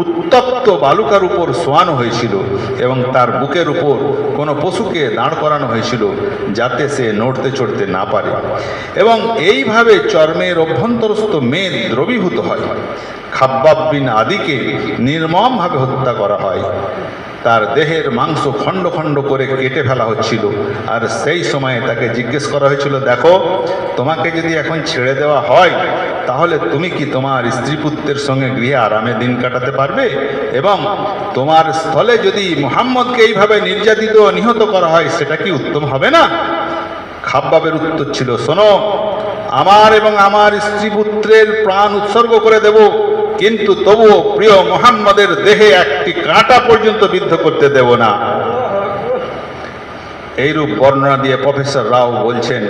উত্তপ্ত বালুকার উপর শোয়ানো হয়েছিল এবং তার বুকের উপর কোনো পশুকে দাঁড় করানো হয়েছিল যাতে সে নড়তে চড়তে না পারে, এবং এইভাবে চর্মের অভ্যন্তরস্থ মেদ দ্রবীভূত হয়। খাব্বাব বিন আদিকে নির্মমভাবে হত্যা করা হয়। তার দেহের মাংস খণ্ড খণ্ড করে কেটে ফেলা হচ্ছিল, আর সেই সময়ে তাকে জিজ্ঞেস করা হয়েছিল, দেখো, তোমাকে যদি এখন ছেড়ে দেওয়া হয় তাহলে তুমি কি তোমার স্ত্রী পুত্রের সঙ্গে গৃহে আরামে দিন কাটাতে পারবে? এবং তোমার স্থলে যদি মুহাম্মদকে এইভাবে নির্যাতিত ও নিহত করা হয় সেটা কি উত্তম হবে না? খাব্বাবের উত্তর ছিল, শোনো, আমার এবং আমার স্ত্রী পুত্রের প্রাণ উৎসর্গ করে দেব, কিন্তু তবুও প্রিয় মুহাম্মদের দেহে একটি কাঁটা পর্যন্ত বিদ্ধ করতে দেব না। এইরূপ বর্ণনা দিয়ে প্রফেসর রাও বলছেন,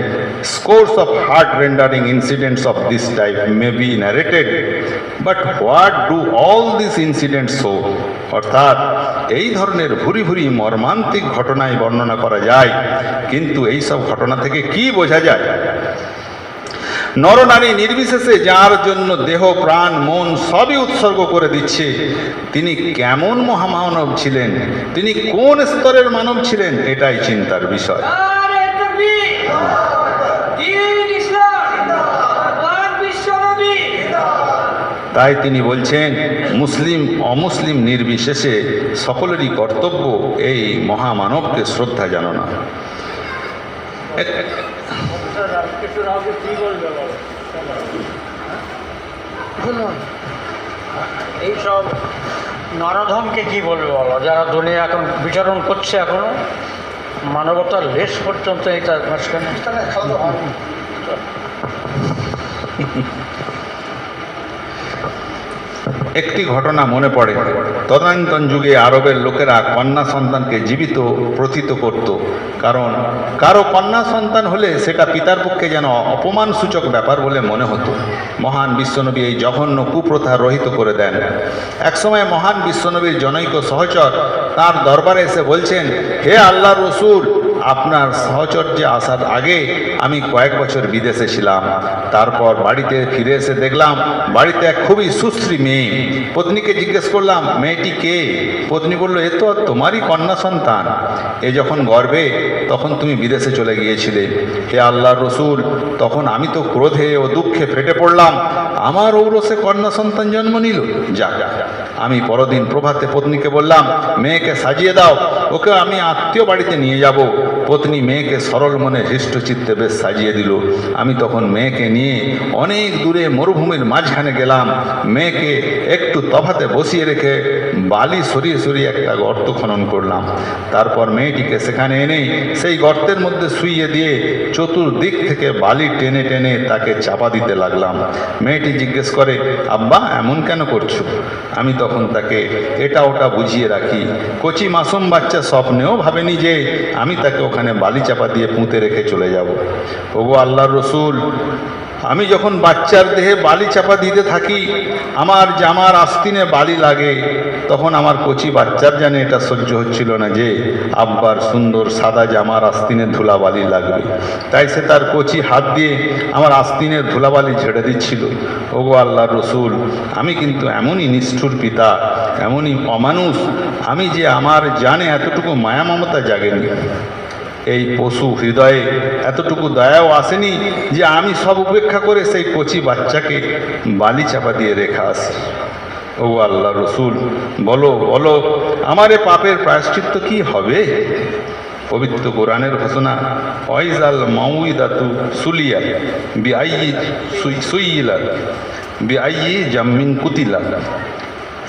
scores of heart-rending incidents of this type may be narrated, but what do all these incidents show? অর্থাৎ এই ধরনের ভুরি ভুরি মর্মান্তিক ঘটনায় বর্ণনা করা যায়, কিন্তু এই সব ঘটনা থেকে কি বোঝা যায়? নরনারী নির্বিশেষে যার জন্য দেহ প্রাণ মন সবই উৎসর্গ করে দিচ্ছে, তিনি কেমন মহামানব ছিলেন, তিনি কোন স্তরের মানব ছিলেন, এটাই চিন্তার বিষয়। তাই তিনি বলছেন, মুসলিম অমুসলিম নির্বিশেষে সকলেরই কর্তব্য এই মহামানবকে শ্রদ্ধা জানানো। এইসব নরধমকে কি বলবে বলো, যারা দুনিয়া এখন বিচরণ করছে, এখনো মানবতার লেশ পর্যন্ত এটা মাঝখানে। একটি ঘটনা মনে পড়ে, তদানীন্তন যুগে আরবের লোকেরা কন্যা সন্তানকে জীবিত প্রথিত করত, কারণ কারো কন্যা সন্তান হলে সেটা পিতার পক্ষে যেন অপমানসূচক ব্যাপার বলে মনে হতো। মহান বিশ্বনবী এই জঘন্য কুপ্রথা রহিত করে দেন। একসময় মহান বিশ্বনবীর জনৈক সহচর তার দরবারে এসে বলছেন, হে আল্লাহর রসূল, আপনার সাহচর্যে আসার আগে আমি কয়েক বছর বিদেশে ছিলাম, তারপর বাড়িতে ফিরে এসে দেখলাম বাড়িতে এক খুবই সুশ্রী মেয়ে। পত্নীকে জিজ্ঞেস করলাম, মেয়েটি কে? পত্নী বলল, এ তো তোমারই কন্যা সন্তান, এ যখন গর্ভে তখন তুমি বিদেশে চলে গিয়েছিলে। হে আল্লাহর রসূল, তখন আমি তো ক্রোধে ও দুঃখে ফেটে পড়লাম, আমার ঔরসে কন্যা সন্তান জন্ম নিল। যাক, আমি পরদিন প্রভাতে পত্নীকে বললাম, মেয়েকে সাজিয়ে দাও, ওকে আমি আত্মীয় বাড়িতে নিয়ে যাব। পত্নী মেয়েকে সরল মনে হৃষ্টচিত্তে বেশ সাজিয়ে দিল। আমি তখন মেয়েকে নিয়ে অনেক দূরে মরুভূমির মাঝখানে গেলাম। মেয়েকে একটু তফাতে বসিয়ে রেখে বালি সরিয়ে সরিয়ে একটা গর্ত খনন করলাম। তারপর মেয়েটিকে সেখানে এনে সেই গর্তের মধ্যে শুইয়ে দিয়ে চতুর্দিক থেকে বালি টেনে টেনে তাকে চাপা দিতে লাগলাম। মেয়েটি জিজ্ঞেস করে, আব্বা, এমন কেন করছো? আমি তখন তাকে এটা ওটা বুঝিয়ে রাখি। কচি মাসুম বাচ্চা স্বপ্নেও ভাবেনি যে আমি তাকে ওখানে বালি চাপা দিয়ে পুঁতে রেখে চলে যাব। ওগো আল্লাহর রসূল, আমি যখন বাচ্চার দেহে বালি চাপা দিতে থাকি, আমার জামার আস্তিনে বালি লাগে, তখন আমার কচি বাচ্চার জানে এটা সহ্য হচ্ছিল না যে আব্বার সুন্দর সাদা জামার আস্তিনে ধুলাবালি লাগবে। তাই সে তার কচি হাত দিয়ে আমার আস্তিনের ধুলাবালি ঝেড়ে দিচ্ছিল। ওগো আল্লাহর রসূল, আমি কিন্তু এমনই নিষ্ঠুর পিতা, এমনই অমানুষ, আমি যে আমার জানে এতটুকু মায়া মমতা জাগেনি, এই পশু হৃদয়ে এতটুকু দয়াও আসেনি যে আমি সব উপেক্ষা করে সেই কচি বাচ্চাকে বালি চাপা দিয়ে রেখে আসি। ও আল্লাহ রসূল, বলো বলো, আমার এ পাপের প্রায়শ্চিত্ত কি হবে? পবিত্র কোরআনের ঘোষণা, ওয়াইজাল মাউইদাতু সুলিয়াত বিআইয়ি সুইলাত বিআইয়ি জাম্মিন কুতিলা।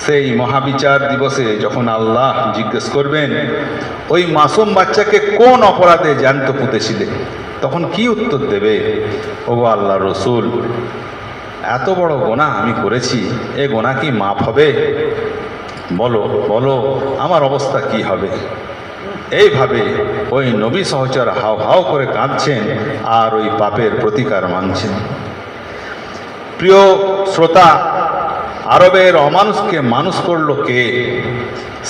সেই মহাবিচার দিবসে যখন আল্লাহ জিজ্ঞেস করবেন, ওই মাসুম বাচ্চাকে কোন অপরাধে জ্যান্ত পুঁতেছিলে, তখন কি উত্তর দেবে? ও আল্লাহ রসূল, এত বড় গোনাহ আমি করেছি, এ গোনাহ কি মাফ হবে? বলো বলো, আমার অবস্থা কি হবে? এইভাবে ওই নবী সহচর হাও হাও করে কাঁদছেন আর ওই পাপের প্রতিকার মানছেন। প্রিয় শ্রোতা, আরবের অমানুষকে মানুষ করল কে?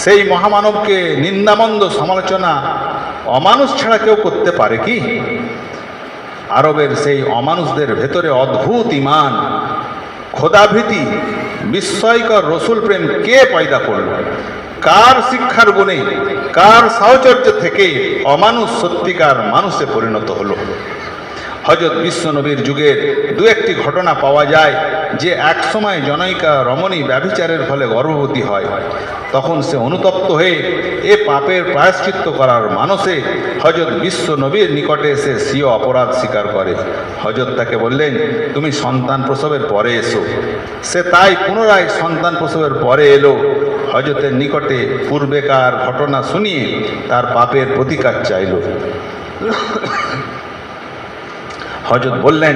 সেই মহামানবকে নিন্দামন্দ সমালোচনা অমানুষ ছাড়া কেউ করতে পারে কি? আরবের সেই অমানুষদের ভেতরে অদ্ভুত ঈমান, খোদাভীতি বিস্ময়কর রসুল প্রেম কে পয়দা করল? কার শিক্ষার গুণে, কার সাহচর্য থেকে অমানুষ সত্যিকার মানুষে পরিণত হলো? হযরত বিশ্বনবীর যুগের দু একটি ঘটনা পাওয়া যায় যে একসময় জনৈকা রমণী ব্যভিচারের ফলে গর্ভবতী হয়। তখন সে অনুতপ্ত হয়ে এ পাপের প্রায়শ্চিত্ত করার মানসে হযরত বিশ্বনবীর নিকটে এসে স্বীয় অপরাধ স্বীকার করে। হযরত তাকে বললেন, তুমি সন্তান প্রসবের পরে এসো। সে তাই পুনরায় সন্তান প্রসবের পরে এলো। হযরতের নিকটে পূর্বেকার ঘটনা শুনিয়ে তার পাপের প্রতিকার চাইল। হযরত বললেন,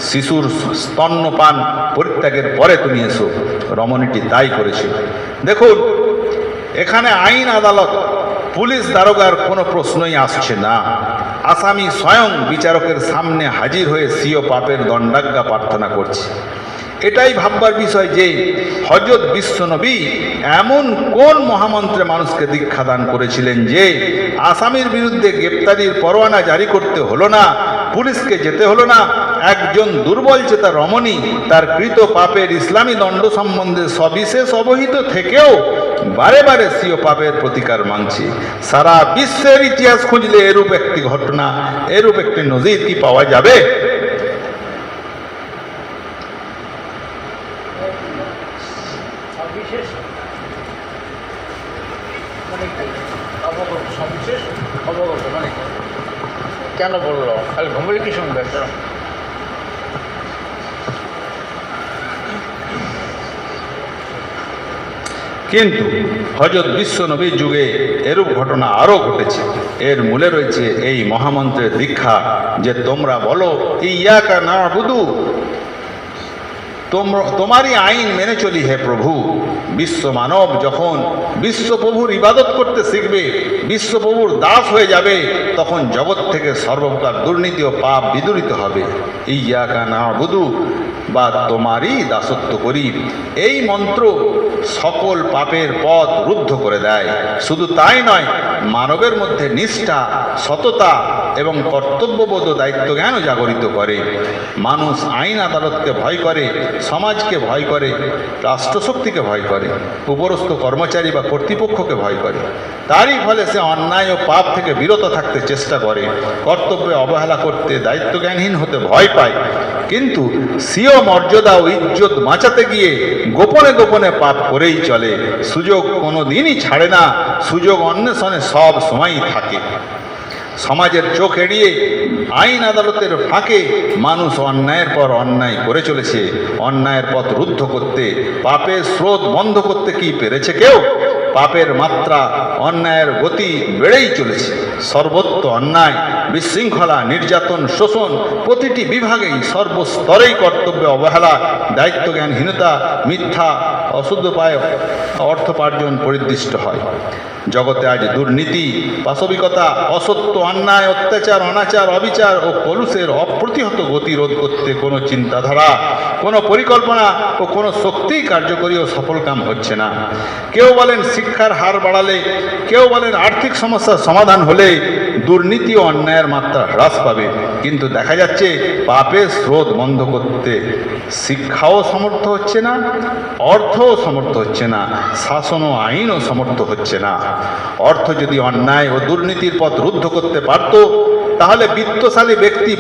শিশুর স্তন্যপান পরিত্যাগের পরে তুমি এসো। রমণীটি তাই করেছিল। দেখুন, এখানে আইন আদালত, পুলিশ দারোগার কোনো প্রশ্নই আসছে না। আসামি স্বয়ং বিচারকের সামনে হাজির হয়ে স্বীয় পাপের দণ্ডাজ্ঞা প্রার্থনা করছে। এটাই ভাববার বিষয় যে হযরত বিশ্বনবী এমন কোন মহামন্ত্রে মানুষকে দীক্ষা দান করেছিলেন যে আসামির বিরুদ্ধে গ্রেপ্তারির পরোয়ানা জারি করতে হলো না, পুলিশকে যেতে হলো না। একজন দুর্বল চেতা রমণী তার কৃত পাপের ইসলামী দণ্ড সম্বন্ধে সবিশেষ অবহিত থেকেও বারে বারে স্বীয় পাপের প্রতিকার মাংছে। সারা বিশ্বের ইতিহাস খুঁজলে এরূপ একটি ঘটনা, এরূপ একটি নজির কি পাওয়া যাবে? সবিশেষ মানে কি? অবগত, সবিশেষ অবগত মানে কি? কেন বললো? খালি ঘুমলে কি শুনবে? কিন্তু হযরত বিশ্বনবীর যুগে এরূপ ঘটনা আরও ঘটেছে। এর মূলে রয়েছে এই মহামন্ত্রের দীক্ষা যে তোমরা বলো ইয়াকা না'বুদু, তোমারই আইন মেনে চলি হে প্রভু। বিশ্ব মানব যখন বিশ্বপ্রভুর ইবাদত করতে শিখবে, বিশ্বপ্রভুর দাস হয়ে যাবে, তখন জগৎ থেকে সর্বপ্রকার দুর্নীতি ও পাপ বিদূরিত হবে। ইয়াকা না'বুদু বা তোমারই দাসত্ব করি, এই মন্ত্র সকল পাপের পথ রুদ্ধ করে দেয়। শুধু তাই নয়, মানবের মধ্যে নিষ্ঠা, সততা এবং কর্তব্যবোধ ও দায়িত্ব জ্ঞানও জাগরিত করে। মানুষ আইন আদালতকে ভয় করে, সমাজকে ভয় করে, রাষ্ট্রশক্তিকে ভয় করে, উপরস্থ কর্মচারী বা কর্তৃপক্ষকে ভয় করে। তারই ফলে সে অন্যায় ও পাপ থেকে বিরত থাকতে চেষ্টা করে, কর্তব্যে অবহেলা করতে, দায়িত্বজ্ঞানহীন হতে ভয় পায়। কিন্তু স্বীয় মর্যাদা ও ইজ্জত বাঁচাতে গিয়ে গোপনে গোপনে পাপ করেই চলে। সুযোগ কোনো দিনই ছাড়ে না, সুযোগ অন্বেষণে সব সময়ই থাকে। সমাজের চোখ এড়িয়ে আইন আদালতের ফাঁকে মানুষ অন্যায়ের পর অন্যায় করে চলেছে। অন্যায়ের পথ রুদ্ধ করতে, পাপের স্রোত বন্ধ করতে কি পেরেছে কেউ? পাপের মাত্রা, অন্যায়ের গতি বেড়েই চলেছে। সর্বত্র অন্যায়, বিশৃঙ্খলা, নির্যাতন, শোষণ, প্রতিটি বিভাগেই সর্বস্তরেই কর্তব্যে অবহেলা, দায়িত্বজ্ঞানহীনতা, মিথ্যা, অশুদ্ধ পায় অর্থোপার্জন পরিদৃষ্ট হয়। জগতে আজ দুর্নীতি, পাশবিকতা, অসত্য, অন্যায়, অত্যাচার, অনাচার, অবিচার ও কলুষের অপ্রতিহত গতি রোধ করতে কোনো চিন্তাধারা, কোনো পরিকল্পনা ও কোনো শক্তি কার্যকরী ও সফল কাম হচ্ছে না। কেউ বলেন শিক্ষার হার বাড়ালে, কেউ বলেন আর্থিক সমস্যার সমাধান হলে দুর্নীতি ও অন্যায়ের মাত্রা হ্রাস পাবে। কিন্তু দেখা যাচ্ছে পাপের স্রোত বন্ধ করতে শিক্ষাও সমর্থ হচ্ছে না, অর্থও সমর্থ হচ্ছে না, শাসন ও আইনও সমর্থ হচ্ছে না। অর্থ যদি অন্যায় ও দুর্নীতির পথ রুদ্ধ করতে পারত, তাহলে বিত্তশালী ব্যক্তি